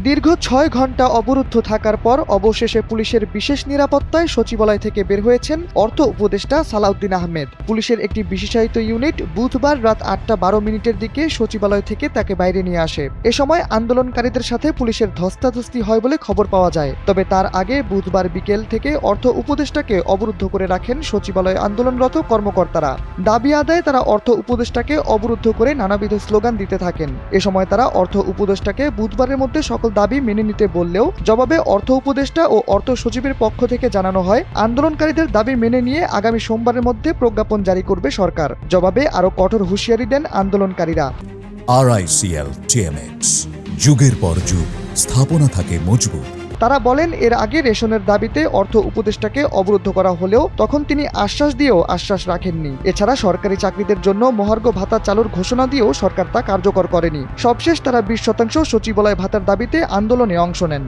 দীর্ঘ ৬ ঘণ্টা অবরুদ্ধ থাকার পর অবশেষে পুলিশের বিশেষ নিরাপত্তায় সচিবালয় থেকে বের হয়েছেন অর্থ উপদেষ্টা সালাউদ্দিন আহমেদ। পুলিশের একটি বিশেষায়িত ইউনিট বুধবার রাত ৮টা ১২ মিনিটের দিকে সচিবালয় থেকে তাকে বাইরে নিয়ে আসে। এ সময় আন্দোলনকারীদের সাথে পুলিশের ধস্তাধস্তি হয় বলে খবর পাওয়া যায়। তবে তার আগে বুধবার বিকেল থেকে অর্থ উপদেষ্টাকে অবরুদ্ধ করে রাখেন সচিবালয়ে আন্দোলনরত কর্মকর্তারা। দাবি আদায়ে তারা অর্থ উপদেষ্টাকে অবরুদ্ধ করে নানাবিধ স্লোগান দিতে থাকেন। এ সময় তারা অর্থ উপদেষ্টাকে বুধবারের মধ্যে সকল দাবি মেনে নিতে বললেও জবাবে অর্থ উপদেষ্টা ও অর্থ সচিবের পক্ষ থেকে জানানো হয়, আন্দোলনকারীদের দাবি মেনে নিয়ে আগামী সোমবারের মধ্যে প্রজ্ঞাপন জারি করবে সরকার। জবাবে আরও কঠোর হুঁশিয়ারি দেন আন্দোলনকারীরা। RICL TMX, যুগের পর যুগ স্থাপনা থাকে মজবুত। তারা বলেন, এর আগে রেশনের দাবিতে অর্থ উপদেষ্টাকে অবরুদ্ধ করা হলেও তখন তিনি আশ্বাস দিয়েও আশ্বাস রাখেননি। এছাড়া সরকারি চাকরিদের জন্য মহার্ঘ ভাতা চালুর ঘোষণা দিয়েও সরকার তা কার্যকর করেনি। সবশেষ তারা 20% সচিবালয় ভাতার দাবিতে আন্দোলনে অংশ নেন।